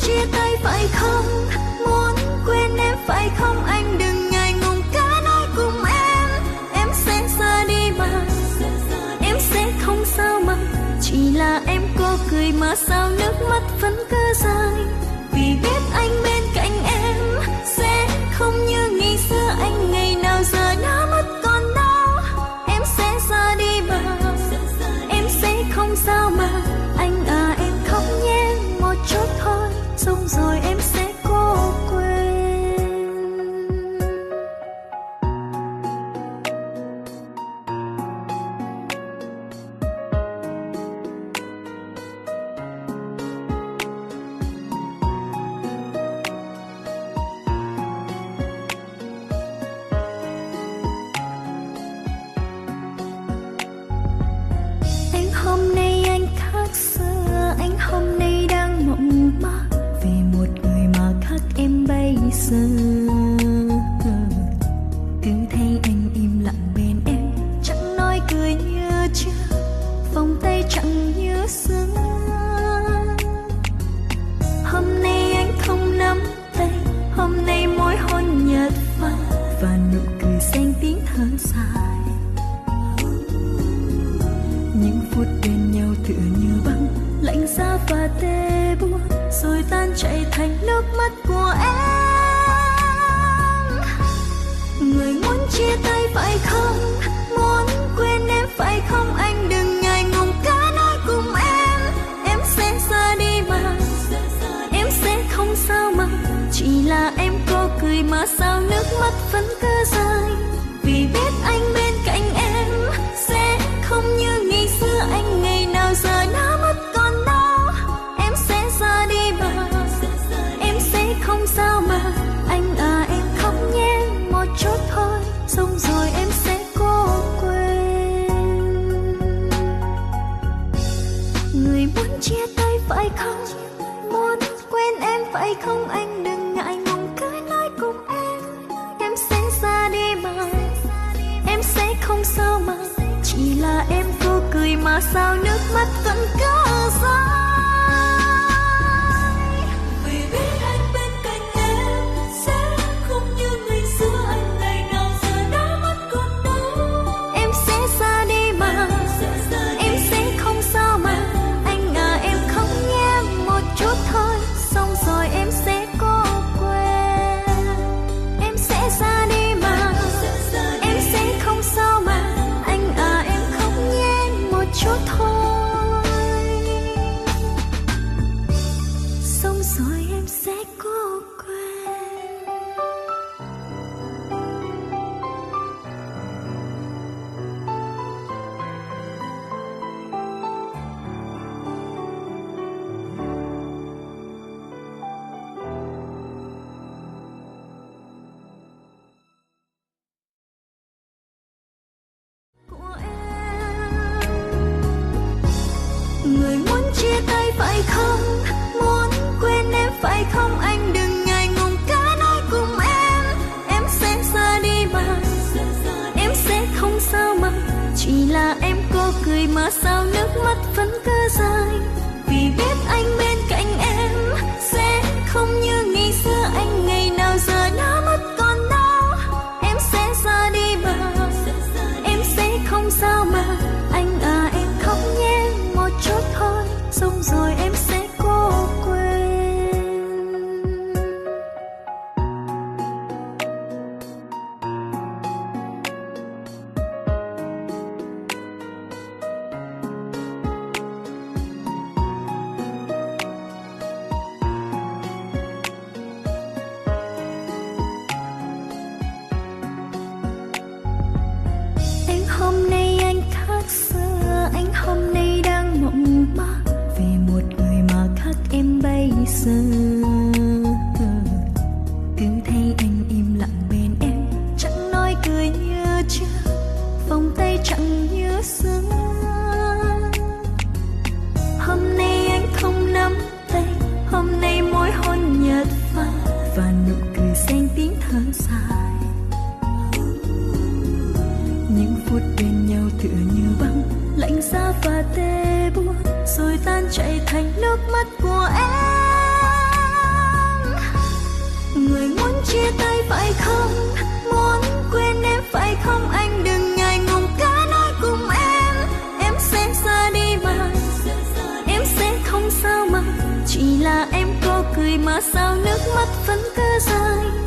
chia tay phải không? Muốn quên em phải không? Anh đừng ngại ngùng cả nói cùng em sẽ ra đi mà, em sẽ không sao mà. Chỉ là em có cười mà sao nước mắt vẫn cứ rơi, vì biết anh bên cạnh em sẽ không như ngày xưa. Anh ngày nào giờ đã mất còn đâu, em sẽ ra đi mà, em sẽ không sao mà. Anh à em khóc nhé một chút thôi, xong rồi em sẽ cố quên. Anh hôm nay anh khác xưa, anh hôm nay đang mộng mơ về một người mà khác em bây giờ. Cứ thấy anh im lặng bên em, chẳng nói cười như chưa, vòng tay chẳng như xưa. Hôm nay anh không nắm tay, hôm nay môi hôn nhạt phai và nụ cười xanh tiếng thở dài. Những phút bên nhau tựa như băng, lạnh giá và tê buốt, rồi tan chảy thành nước mắt của em. Người muốn chia tay phải không? Muốn quên em phải không? Anh đừng ngại ngùng cả nói cùng em sẽ ra đi mà, em sẽ không sao mà. Chỉ là em có cười mà sao nước mắt vẫn cứ rơi, vì biết anh bên cạnh em sẽ không như ngày xưa. Anh ngày nào giờ đã mất còn đâu, em sẽ ra đi mà, em sẽ không sao mà. Anh à em khóc nhé một chút thôi, xong rồi em sẽ cố quên. Người muốn chia tay phải không? Muốn quên em phải không? Anh đừng ngại ngùng cứ nói cùng em sẽ ra đi mà, em sẽ không sao mà. Chỉ là em vô cười mà sao nước mắt vẫn cứ rơi, vì biết anh bên cạnh em sẽ không như ngày xưa. Anh ngày nào giờ đã mất còn đâu, em sẽ ra đi mà, em sẽ không sao mà. Anh à em khóc nhé một chút thôi, xong rồi em sẽ cố quên. Em sẽ ra đi mà, em sẽ không sao mà. Anh à em khóc nhé một chút thôi, xong rồi em sẽ cố quên. Của em, người muốn chia tay phải không? Muốn quên em phải không? Anh đừng ngại ngùng cả nói cùng em sẽ ra đi mà, em sẽ không sao mà. Chỉ là em có cười mà sao nước mắt vẫn cứ rơi, vì biết anh bên cạnh em sẽ không như ngày xưa. Anh ngày nào giờ đã mất còn đâu, em sẽ ra đi mà, em sẽ không sao mà. Anh à em khóc nhé một chút thôi, xong rồi em sẽ cố quên. Anh hôm nay anh khác xưa, anh hôm nay đang mộng mơ về một người mà khác em bây giờ. Cứ thấy anh im lặng bên em, chẳng nói cười như chưa, vòng tay chẳng như xưa. Hôm nay anh không nắm tay, hôm nay môi hôn nhạt phai và nụ cười xanh tiếng thở dài. Những phút bên nhau tựa như băng, lạnh giá và tê buốt, rồi tan chảy thành nước mắt của em. chia tay phải không? Muốn quên em phải không? Anh đừng ngại ngùng cả nói cùng em sẽ ra đi mà, em sẽ không sao mà. Chỉ là em có cười mà sao nước mắt vẫn cứ rơi.